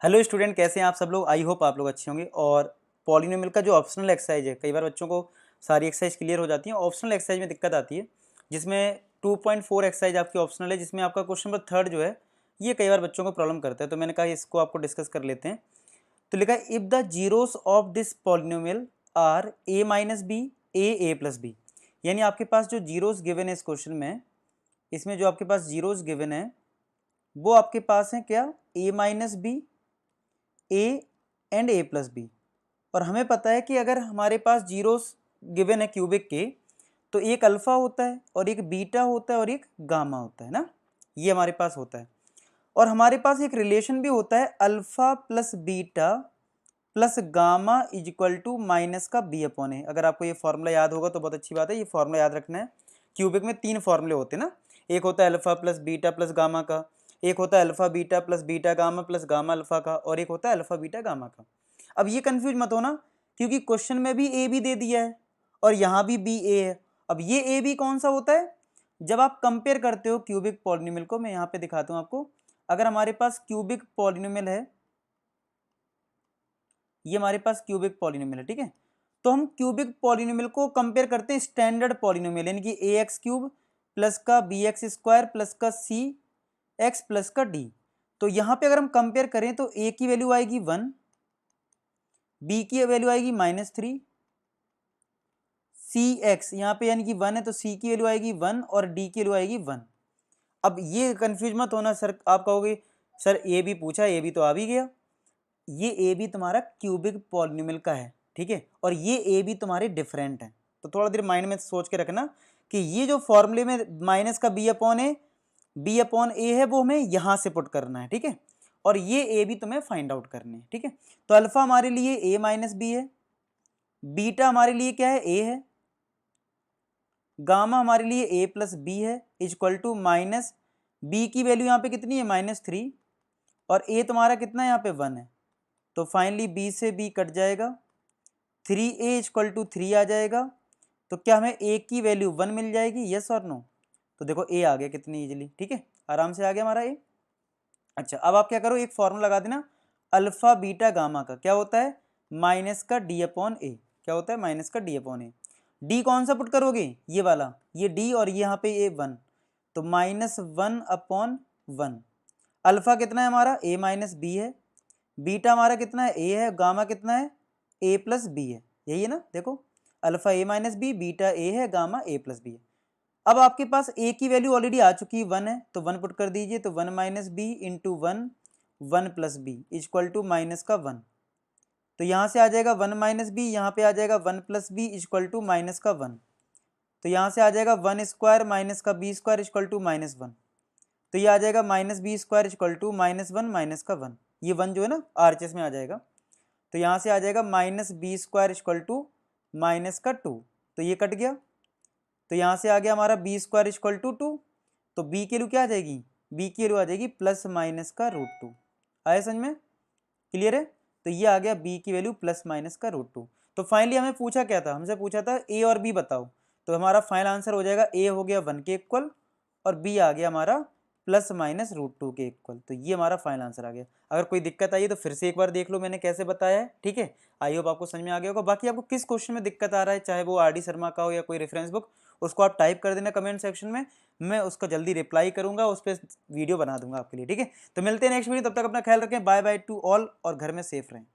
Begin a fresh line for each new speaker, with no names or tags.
Hello student, कैसे हैं आप सब लोग। आई होप आप लोग अच्छे होंगे। और पॉलिनोमियल का जो ऑप्शनल एक्सरसाइज है, कई बार बच्चों को सारी एक्सरसाइज क्लियर हो जाती है, ऑप्शनल एक्सरसाइज में दिक्कत आती है, जिसमें 2.4 एक्सरसाइज आपकी ऑप्शनल है, जिसमें आपका क्वेश्चन नंबर 3 जो है ये कई बार बच्चों को प्रॉब्लम करता है। तो मैंने कहा इसको आपको डिस्कस कर लेते हैं। तो लिखा है if the zeros of this polynomial are A minus B A plus B, यानी आपके पास जो जीरोस गिवन है इस क्वेश्चन में, इसमें जो आपके पास जीरोस गिवन है वो आपके पास है क्या, a minus B a and a plus b. और हमें पता है कि अगर हमारे पास जीरोस गिवन है क्यूबिक के, तो एक अल्फा होता है और एक बीटा होता है और एक गामा होता है ना, ये हमारे पास होता है। और हमारे पास एक रिलेशन भी होता है alpha plus beta plus gamma is equal to minus का बी अपॉन ए। अगर आपको ये फॉर्मूला याद होगा तो बहुत अच्छी बात है, ये फॉर्मूला याद रखना है। क्यूबिक में 3 फॉर्मूले होते हैं ना, एक होता है alpha plus beta plus gamma का, एक होता है alpha beta plus beta gamma plus gamma alpha का, और एक होता है अल्फा बीटा गामा का। अब ये कंफ्यूज मत होना, क्योंकि क्वेश्चन में भी ए भी दे दिया है और यहाँ भी बी ए है। अब ये ए बी कौन सा होता है, जब आप कंपेयर करते हो क्यूबिक पॉलिनोमियल को। मैं यहाँ पे दिखाता हूँ आपको। अगर हमारे पास क्यूबिक पॉलिनोमियल है, ये हमारे पास क्यूबिक पॉलिनोमियल है, ठीक है। तो हम क्यूबिक पॉलिनोमियल को कंपेयर करते हैं स्टैंडर्ड पॉलिनोमियल, यानी कि ए एक्स क्यूब प्लस का बी एक्स स्क्वायर प्लस का सी एक्स प्लस का डी। तो यहाँ पे अगर हम कंपेयर करें तो ए की वैल्यू आएगी 1, बी की वैल्यू आएगी -3, सी एक्स यहाँ पे यानी कि 1 है तो सी की वैल्यू आएगी 1 और डी की वैल्यू आएगी 1। अब ये कंफ्यूज मत होना सर, आप कहोगे सर ए भी पूछा, ए भी तो आ भी गया। ये ए बी तुम्हारा क्यूबिक पॉलिनोमियल का है, ठीक है, और ये ए बी तुम्हारे डिफरेंट है। तो थोड़ा देर माइंड में सोच के रखना कि ये जो फॉर्मूले में माइनस का बी अपॉन ए है वो हमें यहाँ से पुट करना है, ठीक है, और ये ए बी तुम्हें फाइंड आउट करने हैं, ठीक है। तो अल्फा हमारे लिए ए माइनस बी है, बीटा हमारे लिए क्या है, ए है, गामा हमारे लिए ए प्लस बी है इक्वल टू माइनस बी की वैल्यू यहाँ पे कितनी है -3, और ए तुम्हारा कितना है यहाँ पे 1 है। तो फाइनली बी से बी कट जाएगा, 3a इक्वल टू 3 आ जाएगा। तो क्या हमें a की वैल्यू 1 मिल जाएगी, यस और नो। तो देखो a आ गया कितनी इजीली, ठीक है, आराम से आ गया हमारा a। अच्छा, अब आप क्या करो, एक फॉर्मूला लगा देना अल्फा बीटा गामा का, क्या होता है माइनस का डी अपॉन ए। क्या होता है माइनस का डी अपॉन ए। डी कौन सा पुट करोगे, ये वाला, ये डी और यहाँ पे ये 1, तो -1 अपॉन 1। अल्फा कितना है हमारा, a माइनस बी है, बीटा हमारा कितना है, a है, गामा कितना है, a प्लस बी है, यही है ना। देखो alpha a minus B, beta a है, गामा a प्लस बी है। अब आपके पास a की वैल्यू ऑलरेडी आ चुकी है 1 है, तो 1 पुट कर दीजिए, तो 1 minus B into 1 1 plus B equal to minus का 1। तो यहाँ से आ जाएगा 1 माइनस बी, यहाँ पे आ जाएगा 1 plus B equal to minus का 1। तो यहाँ से आ जाएगा 1 स्क्वायर माइनस का बी स्क्वायर इक्वल टू -1। तो ये आ जाएगा -b square equal to -1 minus का 1। ये 1 जो है ना आरएचएस में आ जाएगा। तो यहाँ से आ जाएगा -b square equal to minus का 2। तो ये कट गया। तो यहाँ से आ गया हमारा b स्क्वायर इक्वल टू 2। तो b की वैल्यू क्या आ जाएगी, b की वैल्यू आ जाएगी प्लस माइनस का √2। आया समझ में, क्लियर है। तो ये आ गया b की वैल्यू प्लस माइनस का √2। तो फाइनली हमें पूछा क्या था, हमसे पूछा था a और b बताओ। तो हमारा फाइनल आंसर हो जाएगा a हो गया 1 के इक्वल और b आ गया हमारा प्लस माइनस √2 के इक्वल। तो ये हमारा फाइनल आंसर आ गया। अगर कोई दिक्कत आई तो फिर से एक बार देख लो मैंने कैसे बताया है, ठीक है। आई होप आपको समझ में आ गया होगा। बाकी आपको किस क्वेश्चन में दिक्कत आ रहा है, चाहे वो RD शर्मा का हो या कोई रेफरेंस बुक, उसको आप टाइप कर देना कमेंट सेक्शन में, मैं उसका जल्दी रिप्लाई करूंगा, उस पर वीडियो बना दूंगा आपके लिए, ठीक है। तो मिलते हैं नेक्स्ट वीडियो, तब तक अपना ख्याल रखें, बाय बाय टू ऑल, और घर में सेफ रहें।